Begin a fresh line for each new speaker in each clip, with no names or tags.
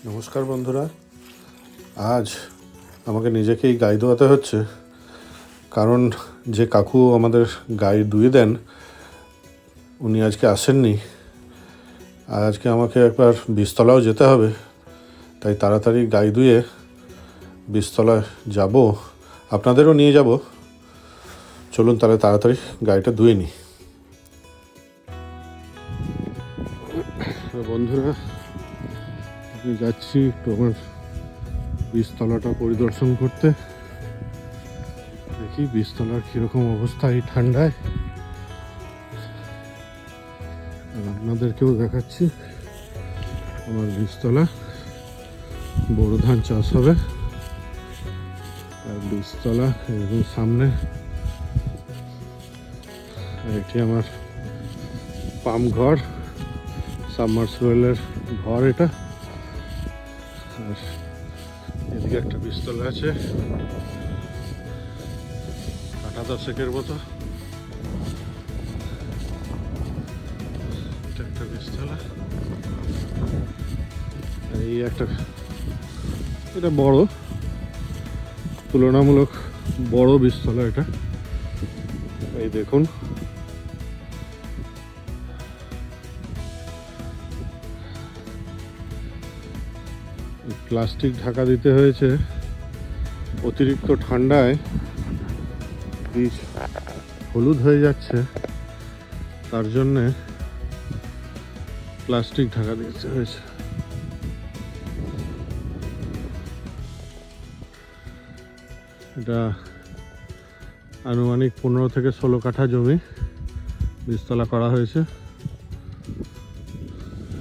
নমস্কার বন্ধুরা। আজ আমাকে নিজেকেই গাই ধোয়াতে হচ্ছে, কারণ যে কাকু আমাদের গাই ধুয়ে দেন উনি আজকে আসেননি। আর আজকে আমাকে একবার বীজতলাও যেতে হবে, তাই তাড়াতাড়ি গাই ধুয়ে বীজতলায় যাব, আপনাদেরও নিয়ে যাব। চলুন তাহলে তাড়াতাড়ি গাইটা ধুয়ে নিই। বন্ধুরা, আমি যাচ্ছি একটু আমার বীজতলাটা পরিদর্শন করতে। দেখি বীজতলার কীরকম অবস্থা এই ঠান্ডায়, আর আপনাদেরকেও দেখাচ্ছি আমার বীজতলা। বোরো ধান চাষ হবে, আর বীজতলা এবং সামনে এটি আমার পাম্প ঘর, সাবমার্সিবলের ঘর এটা। আর এদিকে একটা বীজতলা আছে, কাটা 10 মতো। এটা একটা বীজতলা, এই একটা, এটা বড়, তুলনামূলক বড় বীজতলা এটা। এই দেখুন, প্লাস্টিক ঢাকা দিতে হয়েছে। অতিরিক্ত ঠান্ডায় বীজ হলুদ হয়ে যাচ্ছে, তার জন্যে প্লাস্টিক ঢাকা দিতে হয়েছে। এটা আনুমানিক 15 থেকে 16 কাঠা জমি বীজতলা করা হয়েছে।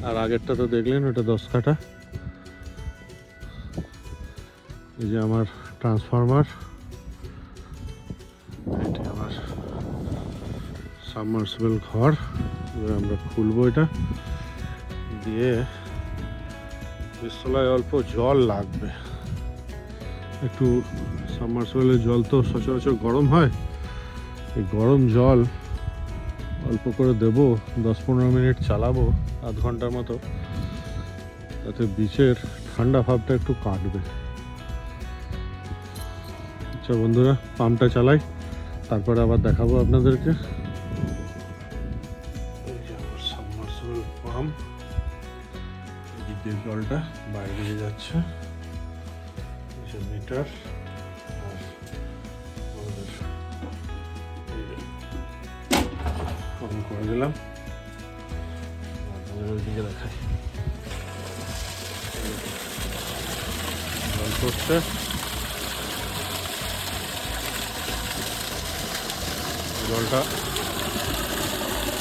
আর আগেরটা তো দেখলেন, ওটা 10 কাঠা। এই যে আমার ট্রান্সফরমার, এটি আমার সাবমার্সিবল ঘর। এবার আমরা খুলবো এটা দিয়ে। বীজতলায় অল্প জল লাগবে, একটু সাবমার্সিবলের জল তো সচরাচর গরম হয়, এই গরম জল অল্প করে দেব। 10-15 মিনিট চালাবো, আধ ঘন্টার মতো, তাতে বীজের ঠান্ডা ভাবটা একটু কাটবে। আচ্ছা বন্ধুরা, পাম্পটা চালাই, তারপরে আবার দেখাবো আপনাদেরকে। সাবমার্সিবল পাম্প, এদিক দিয়ে জলটা বাইরে দিয়ে যাচ্ছে, মিটার। আর অন করে দিলাম, আপনাদের ওইদিকে দেখাই। জল পড়ছে, জলটা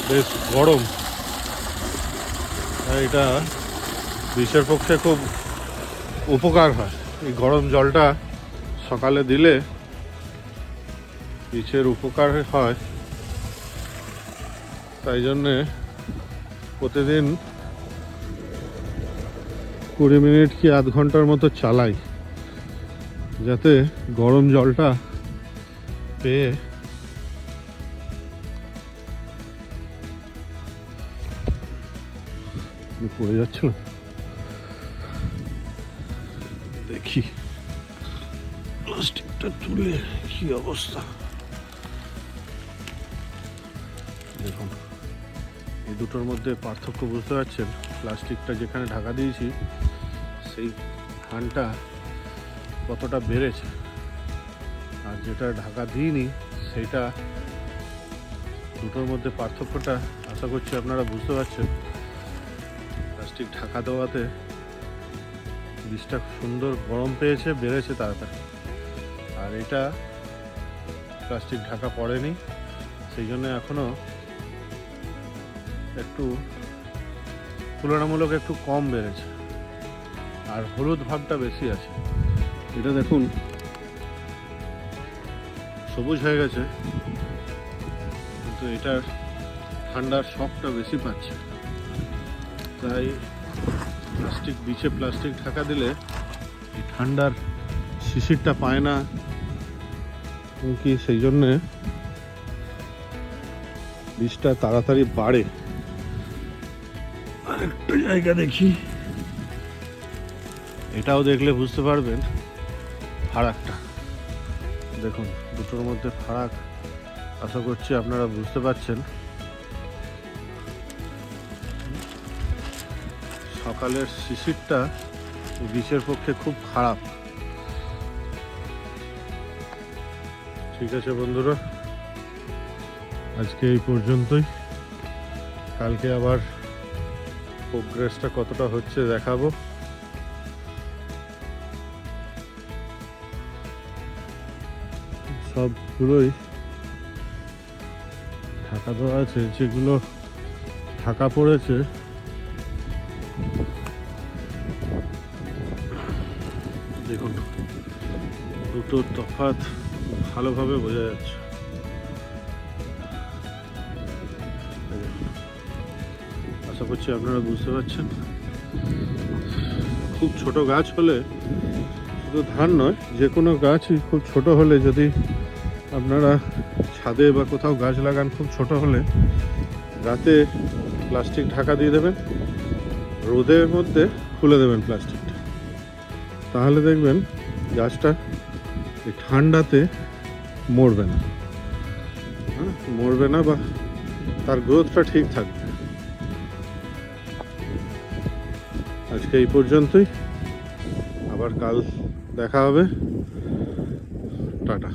বেশ গরম, আর এটা বিষের পক্ষে খুব উপকার হয়। এই গরম জলটা সকালে দিলে বিষের উপকার হয়, তাই জন্যে প্রতিদিন 20 মিনিট কি আধ ঘন্টার মতো চালাই, যাতে গরম জলটা পেয়ে পড়ে যাচ্ছিল। দেখি প্লাস্টিকটা তুলে কি অবস্থা। দেখুন, এই দুটোর মধ্যে পার্থক্য বুঝতে পারছেন। প্লাস্টিকটা যেখানে ঢাকা দিয়েছি সেই ধানটা কতটা বেড়েছে, আর যেটা ঢাকা দিইনি সেইটা, দুটোর মধ্যে পার্থক্যটা আশা করছি আপনারা বুঝতে পারছেন। প্লাস্টিক ঢাকা দেওয়াতে বীজটা সুন্দর গরম পেয়েছে, বেড়েছে তাড়াতাড়ি। আর এটা প্লাস্টিক ঢাকা পড়েনি, সেই জন্য এখনো একটু তুলনামূলক একটু কম বেড়েছে, আর হলুদ ভাবটা বেশি আছে। এটা দেখুন, সবুজ হয়ে গেছে, কিন্তু এটার ঠান্ডার শকটা বেশি পাচ্ছে। তাই বীজে প্লাস্টিক ঢাকা দিলে এই ঠান্ডার শিশিরটা পায় না, কি সেই জন্যে বীজটা তাড়াতাড়ি বাড়ে। আরেকটা জায়গা দেখি, এটাও দেখলে বুঝতে পারবেন ফারাকটা। দেখুন দুটোর মধ্যে ফারাক, আশা করছি আপনারা বুঝতে পারছেন। সকালের শিশিরটা বীচের পক্ষে খুব খারাপ। ঠিক আছে বন্ধুরা, আজকে এই পর্যন্তই। কালকে আবার প্রোগ্রেসটা কতটা হচ্ছে দেখাবো। সবগুলোই ঢাকা দেওয়া আছে, যেগুলো ঢাকা পড়েছে দেখুন দুটোর তফাৎ ভালোভাবে বোঝা যাচ্ছে। আশা করছি আপনারা বুঝতে পারছেন। খুব ছোট গাছ হলে, শুধু ধান নয়, যে কোনো গাছই খুব ছোট হলে, যদি আপনারা ছাদে বা কোথাও গাছ লাগান, খুব ছোট হলে রাতে প্লাস্টিক ঢাকা দিয়ে দেবেন, রোদের মধ্যে খুলে দেবেন প্লাস্টিকটা। তাহলে দেখবেন গাছটা এই ঠান্ডাতে মরবে না, মরবে না, বা তার গ্রোথটা ঠিক থাকবে। আজকে এই পর্যন্তই, আবার কাল দেখা হবে। টাটা।